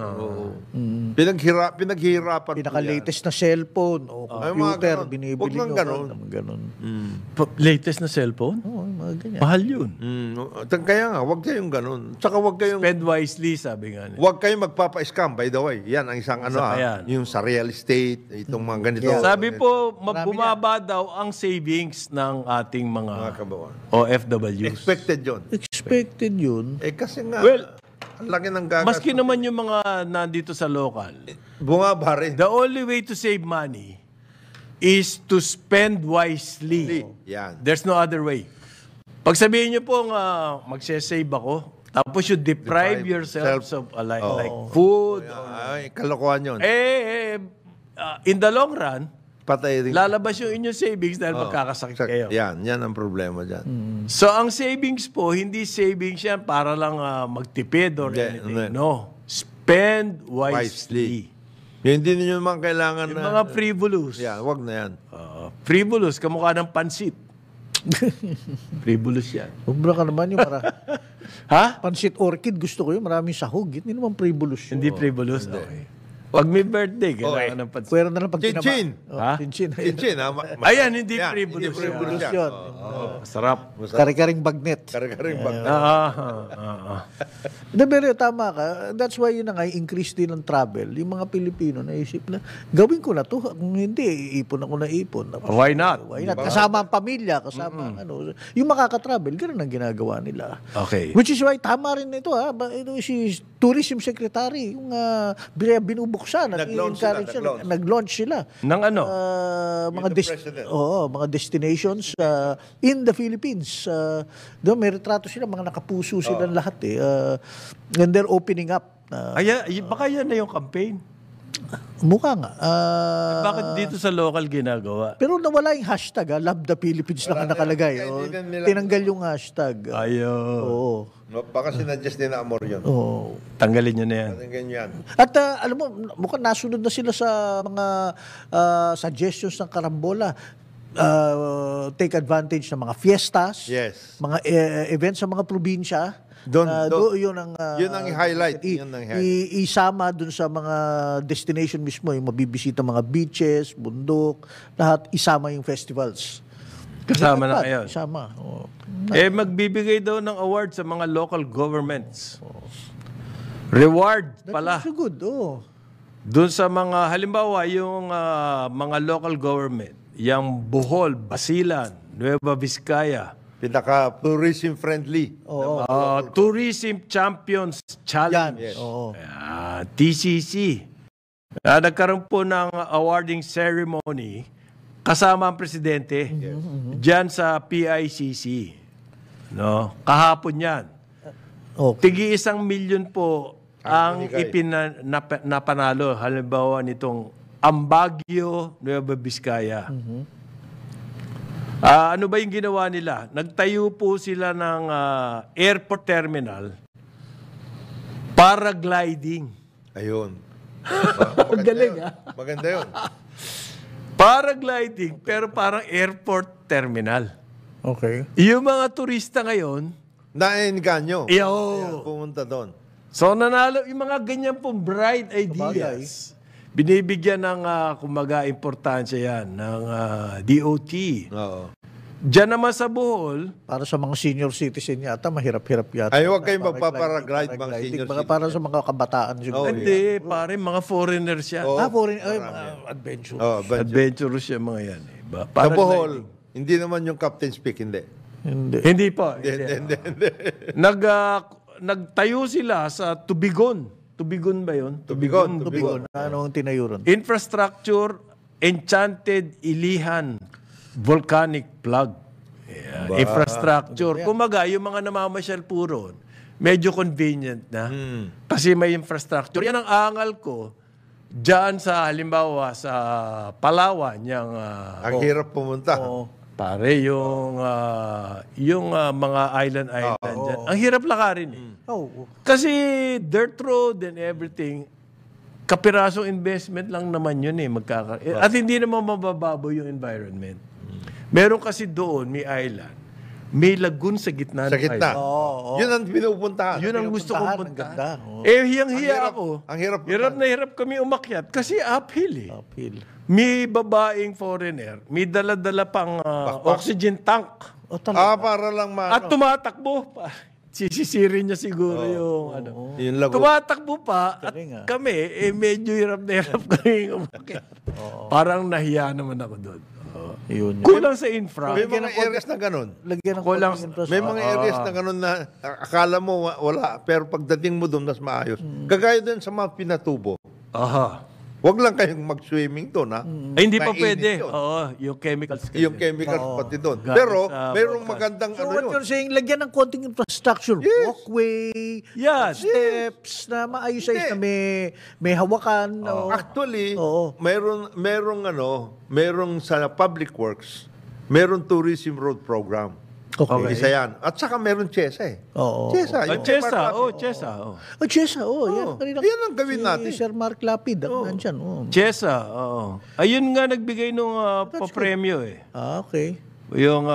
Pinaghirapan. Pinaka-latest na cellphone o computer, binibili Huwag nang ganon. Latest na cellphone? Oo, mga ganyan. Mahal yun. Kaya nga, huwag kayong ganon. Tsaka huwag kayong... Spend wisely, sabi nga niya. Huwag kayong magpapa-scam, by the way. Yan ang isang yung sa real estate, itong mga ganito. Sabi po, bumaba daw ang savings ng ating mga kabawan. OFWs. Expected yun. Expected yun. Kasi nga, ang laki ng gagas. Maski naman yung mga nandito sa local, bumaba rin. the only way to save money is to spend wisely. Yan. There's no other way. Pag sabihin nyo po magsasave ako, tapos you deprive yourselves of like food. Ay, kalokohan yun. In the long run, Patay rin. lalabas yung inyong savings dahil magkakasakit kayo. Yan ang problema dyan. So, ang savings po, hindi savings yan para lang magtipid or anything. No. Spend wisely. Hindi ninyo naman kailangan Yung mga frivolous. Yan, wag na yan. Frivolous, kamukha ng pansit. Frivolous yan. Ubra ka naman yung Ha? pansit orchid, gusto ko yun. Maraming sahog. Hindi naman frivolous yun. Hindi frivolous? Okay. Pag may birthday, kailangan ng pansit. Pwera na lang pag Chinchin. Ha? Chinchin. Chinchin, Ayan, hindi frivolous. Hindi frivolous Frivolous yan. yun. Sarap. Kari-karing bagnet. Kare-karing bag. Pero tama ka. That's why yun na nga, increase din ng travel. Yung mga Pilipino naisip na, gawin ko na to. Kung hindi, ipon ako na ipon. Why not? Why not? Kasama ang pamilya, kasama yung makaka-travel, ganun ang ginagawa nila. Okay. Which is why, tama rin ito ha. Ito si Tourism Secretary, yung binubuksan, nag-launch sila. Ng ano? Mga destinations in the Philippines. Doon may retrato sila, mga nakapuso sila lahat eh. And they're opening up. Baka yan na yung campaign. Mukha nga. Bakit dito sa local ginagawa? Pero nawala yung hashtag, Love the Philippines lang nakalagay. Tinanggal yung hashtag. Oo. Baka sinadjust din na Amor yun. Oo. Tanggalin nyo na yan. Ganyan. At alam mo, mukhang nasunod na sila sa mga suggestions ng Karambola. Take advantage ng mga fiestas, Yes. mga events sa mga probinsya. Yun ang highlight. Isama dun sa mga destination mismo, yung mabibisita mga beaches, bundok, lahat isama yung festivals. Kasama na kayo. Isama. Magbibigay daw ng award sa mga local governments. Reward pala. That's good. Doon sa mga, halimbawa, yung mga local government, yung Bohol, Basilan, Nueva Vizcaya, pinaka-tourism friendly. Tourism Champions Challenge. Yes. TCC. Nagkaroon po ng awarding ceremony kasama ang presidente dyan sa PICC. No? Kahapon yan. Tigi 1 million po ang napanalo. Halimbawa nitong Ambagyo, Nueva Vizcaya. Ano ba yung ginawa nila? Nagtayo po sila ng airport terminal, paragliding. Ayun. Galing, Maganda yun. Paragliding, pero parang airport terminal. Okay. Yung mga turista ngayon, Naenganyo. Pumunta doon. So nanalo, yung mga ganyan pong bright ideas, binibigyan ng, kumaga, importansya yan, ng DOT. Oo. Diyan naman sa Bohol, Para sa mga senior citizen yata, mahirap-hirap yata. Ay, huwag kayong magpaparaglide mga senior Mga para sa mga kabataan siguro. hindi, pare, mga foreigners yan. Oo. Foreign, mga adventure. Adventurous yung mga yan. Sa Bohol, hindi naman yung captain speak, hindi. Hindi po. Hindi. Nagtayo sila sa Tubigon. Tubigon ba yun? Tubigon. Ano ang tinayo ron? Infrastructure, Enchanted Ilihan, Volcanic Plug. Infrastructure. Kumaga, yung mga namamasyal po ron, medyo convenient na. Kasi may infrastructure. Yan ang angal ko. Diyan sa, halimbawa, sa Palawan, yung... Ang hirap pumunta. Pare, yung mga island dyan. Ang hirap lakarin eh. Kasi dirt road and everything, kapirasong investment lang naman yun eh. At hindi naman mababago yung environment. Meron kasi doon, may island. May lagoon sa gitna ng island. Yun ang pinupuntahan. Yun ang gusto kong punta. Hiyang-hiya ako. Ang hirap na hirap kami umakyat kasi uphill eh. Uphill. May babaeng foreigner, may dala-dala pang oxygen tank. Para lang At tumatakbo pa. Sisisirin niya siguro yung Yung lagoon. Tumatakbo pa at kami, medyo hirap na hirap kami umakyat. Parang nahiya naman ako doon. Yun. Kulang sa infra. May mga areas na ganun. Lagyan ng Kulang- konting May mga areas na ganun na akala mo wala, pero pagdating mo doon, mas maayos. Kagaya doon sa mga Pinatubo. Aha. Huwag lang kayong mag-swimming doon, ha? Ay, hindi pa Mainit pwede. yun. Oo, yung chemicals. Yung chemicals pati doon. Gamit Pero, sa mayroong podcast. magandang So what yun. you're saying, lagyan ng konting infrastructure, walkway, Yes. steps na maayos na may hawakan. Actually, Oo. merong sa public works, merong tourism road program. Okay. Isa yan. At saka meron CHESA eh. Oo. CHESA. Ang yung Chesa. Mark Lapid. Chesa. Chesa, yan. Kanina, Yan ang gawin natin. Sir Mark Lapid, nandyan. Chesa, oo. Ayun nga nagbigay nung pa-premyo eh. Okay. Yung...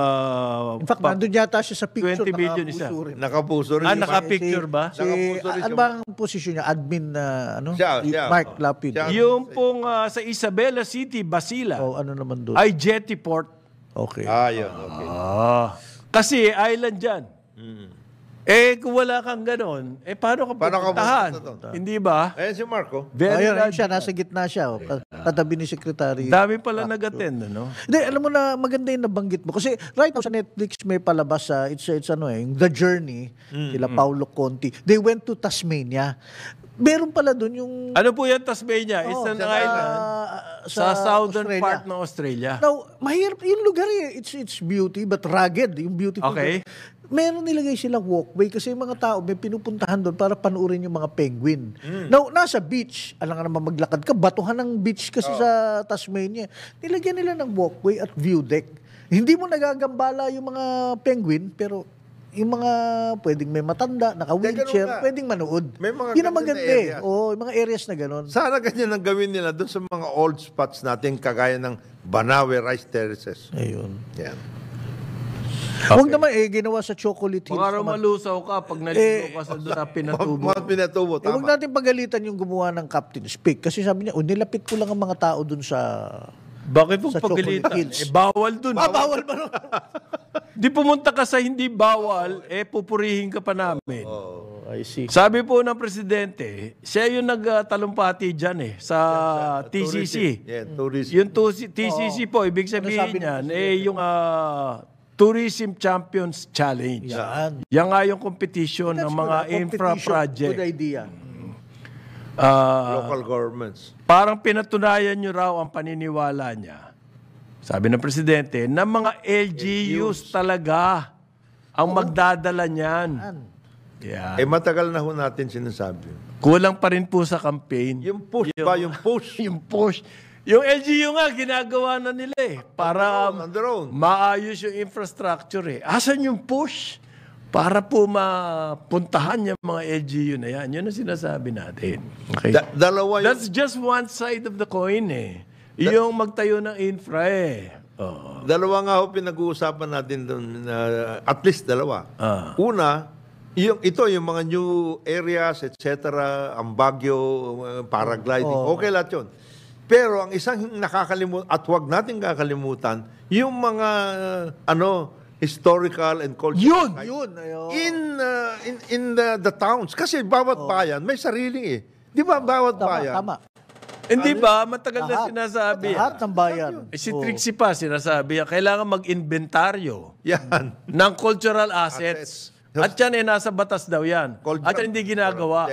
In fact, nandun yata siya sa picture. 20 billion isa. Nakapuso rin. Naka-picture ba? Ano ba ang posisyon niya? Admin na, Siya. Mark Lapid. Siya. Yung pong sa Isabela City, Basila, Ano naman doon? ay jetty port. Okay. Yun. Okay. Kasi island dyan. Kung wala kang ganon, paano ka pupuntahan? Hindi ba? Ayan si Marco. Very Ayun, large. siya, nasa gitna siya. Katabi ni Secretary. Dami pala nag-attend, ano? Hindi, alam mo na maganda yung nabanggit mo. Kasi right now sa Netflix may palabas it's The Journey, sila Paulo Conti. They went to Tasmania. Meron pala doon yung... Ano po yan, Tasmania? It's an island sa southern Australia. part ng Australia. Now, mahirap yung lugar eh. It's beauty but rugged. Yung beautiful. Okay. Meron nilagay silang walkway kasi yung mga tao may pinupuntahan doon para panuorin yung mga penguin. Now, nasa beach, alam nga naman maglakad ka, batuhan ng beach kasi sa Tasmania. Nilagyan nila ng walkway at view deck. Hindi mo nagagambala yung mga penguin, pero yung mga pwedeng may matanda, naka-wheelchair, pwedeng manood. May mga yun ang ganun na maganda eh. areas. Oo, yung mga areas na gano'n. Sana ganyan ang gawin nila doon sa mga old spots natin kagaya ng Banawe Rice Terraces. Ayun. Yan. Huwag naman ginawa sa Chocolate Hills. Para naman. malusaw ka pag naligo ka sa Pinatubo. Mga Pinatubo, Huwag tama. natin pagalitan yung gumawa ng Captain Speak. Kasi sabi niya, nilapit ko lang ang mga tao dun sa... Bakit po Sa pagalitan? Chocolate Hills. Bawal dun. Bawal ba nun? Di pumunta ka sa hindi bawal, pupurihin ka pa namin. I see. Sabi po ng presidente, siya yung nagtalumpati dyan sa TCC. Yeah, tourism. Yung TCC po, ibig sabihin sabi ng niyan, yung Tourism Champions Challenge. Yan. Yan nga yung competition ng mga infra Competition. project. Good idea. Local governments. Parang pinatunayan nyo raw ang paniniwala niya. Sabi ng presidente, na mga LGUs talaga ang magdadala niyan. Yeah. Matagal na ho natin sinasabi. Kulang pa rin po sa campaign. Yung push ba? Yung push. Yung push. Yung LGU nga, ginagawa na nila para On their own. maayos yung infrastructure. Asan yung push? para po mapuntahan yung mga LGU na yan. Yun ang sinasabi natin. Okay? Dalawa That's just one side of the coin eh. Yung magtayo ng infra eh. Oh. Dalawa nga ho pinag-uusapan natin doon, at least dalawa. Una, ito yung mga new areas, etc., ang Baguio, paragliding, okay lahat yun. Pero ang isang nakakalimutan, at huwag natin kakalimutan, yung mga historical and cultural Yun. in the towns. Kasi bawat bayan may sarili eh. Di ba bawat bayan? Tama. Hindi ba? Matagal na sinasabi. Lahat ng bayan. Si Trixie pa sinasabi, kailangan mag-inventaryo Yan. ng cultural assets. At yan nasa batas daw yan. At yan hindi ginagawa.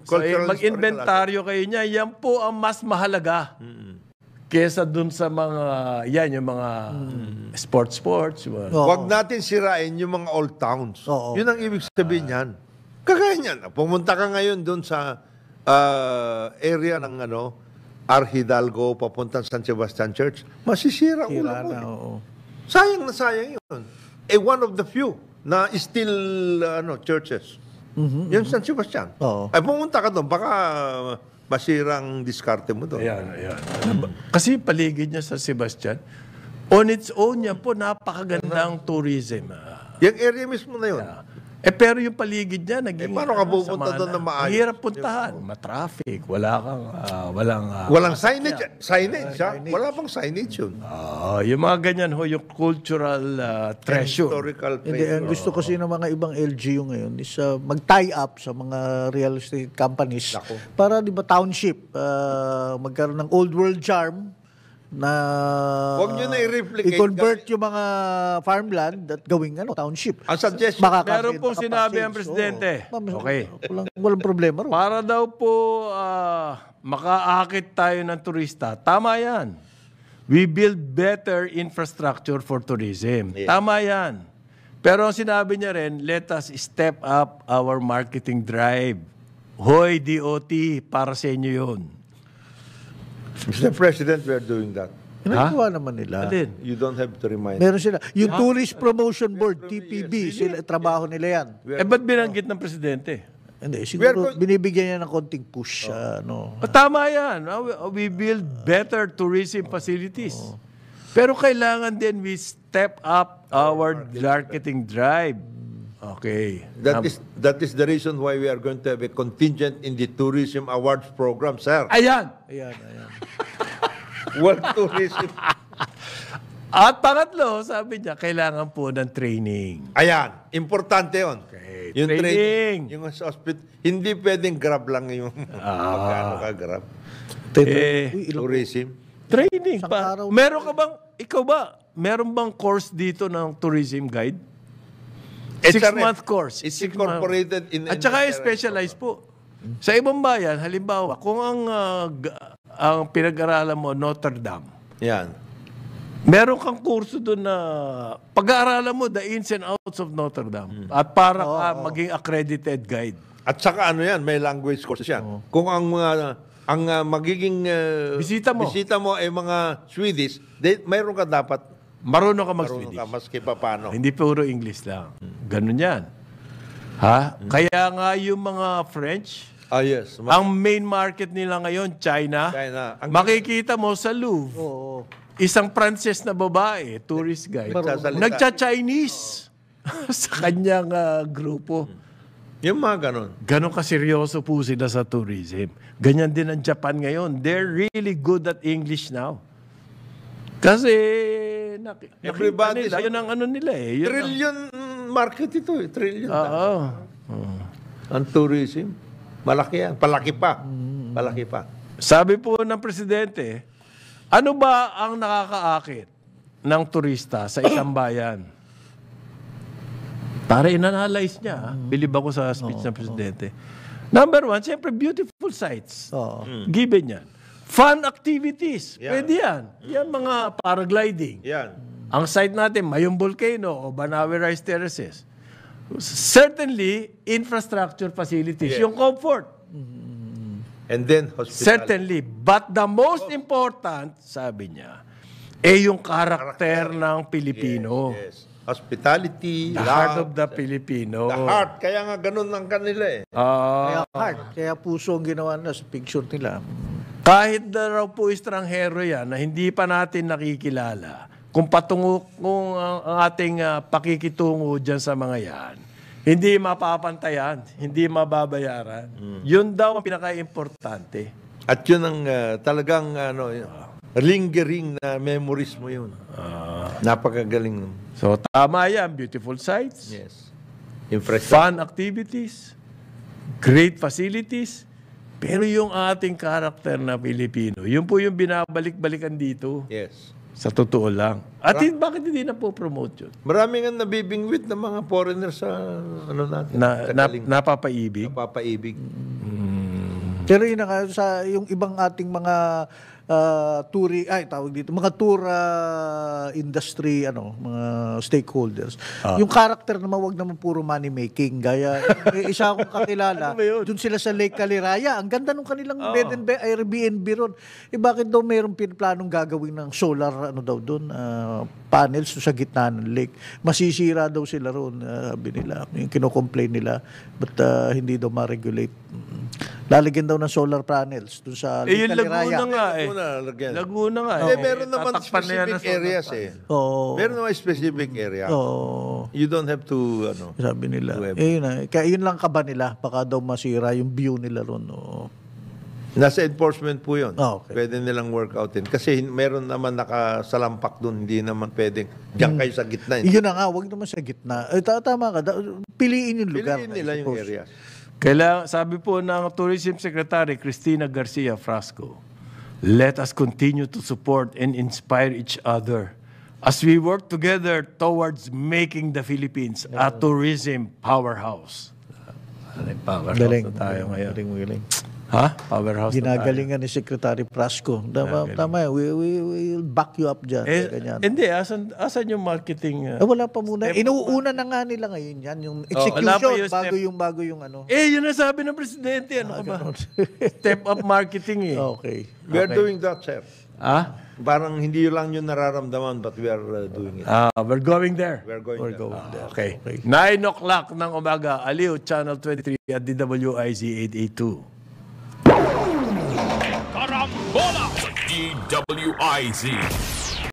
So, mag-inventaryo kayo niya. Yan po ang mas mahalaga. Kesa dun sa mga, yung mga sports. Huwag natin sirain yung mga old towns. Yun ang ibig sabihin yan. Kagaya niyan. Pumunta ka ngayon dun sa area ng Arhidalgo, papuntang San Sebastian Church, masisira ulo mo. Sayang na sayang yun. One of the few na still churches. Yung San Sebastian. Ay pumunta ka doon, baka masirang diskarte mo doon. Ayan. Kasi paligid niya sa Sebastian, on its own yan po, napakagandang tourism. Yung area mismo na yun. Pero yung paligid niya, naging... paano ka pupunta doon na maayos? Hirap puntahan. Matraffic. Walang signage. Wala pang signage yun. Yung mga ganyan ho, yung cultural treasure. Historical Hindi, ang gusto kasi ng mga ibang LGU ngayon is mag-tie up sa mga real estate companies para, di ba, township, magkaroon ng old world charm na huwag nyo na i-replicate. I-convert yung mga farmland at gawing township. Ang suggestion, meron pong sinabi ang presidente. Okay. Walang problema ro. Para daw po makaakit tayo ng turista. Tama yan. We build better infrastructure for tourism. Yeah. Tama yan. Pero ang sinabi niya rin, let us step up our marketing drive. Hoy, DOT, para sa inyo yun. Mr. President, we are doing that. Ginagawa naman nila. You don't have to remind. Meron sila. Yung Tourist Promotion Board, TPB, trabaho nila yan. Ba't binanggit ng presidente? Hindi, siguro binibigyan niya ng konting push. Tama yan. We build better tourism facilities. Pero kailangan din we step up our marketing drive. Okay. That is the reason why we are going to have a contingent in the Tourism Awards program, sir. Ayan. World Tourism. At pangatlo, sabi niya, kailangan po ng training. Ayan. Importante yun. Okay. Yung training. Yung sa hospital. Hindi pwedeng grab lang yung magkano ka grab. Tourism. Training pa. Meron ka bang, ikaw ba, meron bang course dito ng tourism guide? 6-month course. It's incorporated in... At saka specialized po. Sa ibang bayan, halimbawa, kung ang pinag-aralan mo, Notre Dame. Yan. Meron kang kurso doon na pag-aaralan mo the ins and outs of Notre Dame. At para ka maging accredited guide. At saka may language course yan. Kung ang magiging bisita mo ay mga Swedish, mayroon ka dapat marunong ka mag-Swedish. Marunong ka, maski pa paano. Hindi puro English lang. Ganun yan. Kaya nga yung mga French, yes. Ang main market nila ngayon, China. Makikita mo sa Louvre, isang Pranses na babae, tourist guide, nagcha-Chinese sa kanyang grupo. Yung mga ganun. Ganon kaseryoso po sila sa tourism. Ganyan din ang Japan ngayon. They're really good at English now. Kasi everybody nila, yun ang nila eh. Yun trillion market ito eh. Trillion. Ang tourism. Malaki yan. Palaki pa. Sabi po ng presidente, ano ba ang nakakaakit ng turista sa isang bayan? Para in-analyze niya. Bilib ako sa speech ng presidente. Number one, siyempre beautiful sights. Given yan. Fun activities. Pwede yan. Yan mga paragliding. Yan. Ang site natin, Mayong Volcano o Banawe Rice Terraces. Certainly, infrastructure facilities. Yung comfort. And then, hospitality. Certainly. But the most important, sabi niya, yung karakter ng Pilipino. hospitality, The heart of the Filipino. The heart. Kaya nga ganun ang kanila eh. Kaya heart, kaya puso ang ginawa na sa picture nila. Kahit na raw po estranghero yan na hindi pa natin nakikilala, kung ang ating pakikitungo dyan sa mga yan, hindi mapapantayan, hindi mababayaran. Yun daw ang pinaka-importante. At yun ang talagang lingering na memories mo yun. Napakagaling. So tama yan, beautiful sights, Yes. fun activities, great facilities, pero yung ating karakter na Pilipino, yun po yung binabalik-balikan dito. Yes. Sa totoo lang. At bakit hindi na po promote yun? Marami nga nabibingwit ng mga foreigners sa natin. Napapaibig. Napapaibig. Pero yun nga, yung ibang ating mga mga tour industry, mga stakeholders. Yung character naman, wag naman puro money making. Gaya, isa akong kakilala, dun sila sa Lake Caliraya. Ang ganda nung kanilang bed and Airbnb ron. Bakit daw mayroong pinaplanong gagawin ng solar, doon, panels sa gitna ng lake. Masisira daw sila ron, sabi nila. Yung kino-complain nila, but hindi daw ma-regulate. Lalagyan daw ng solar panels doon sa Lake Caliraya. Laguna nga eh. Meron naman specific areas eh. Meron naman specific area. You don't have to, sabi nila. Kaya yun lang kaba nila. Baka daw masira yung view nila ron. Nasa enforcement po yun. Okay. Pwede nilang workoutin. Kasi meron naman nakasalampak doon. Hindi naman pwedeng diyan kayo sa gitna. Yun na nga, wag naman sa gitna. Tama ka. Piliin yung lugar. Piliin nila yung areas. Sabi po ng Tourism Secretary Cristina Garcia Frasco, let us continue to support and inspire each other as we work together towards making the Philippines a tourism powerhouse. Powerhouse na tayo ngayon. Galing. Ha? Powerhouse Ginagalingan ni Secretary Frasco. Tama, we will back you up dyan. Hindi, asan yung marketing? Wala pa muna. Inuuna na nga nila ngayon yan. Yung execution, bago yung yun ang sabi ng Presidente. Step up marketing eh. Okay. We are doing that, sir. Parang hindi lang yun nararamdaman, but we are doing it. We're going there. We're going there. Okay. 9 o'clock ng umaga, Aliw, Channel 23 at DWIZ 882. Karambola sa DWIZ.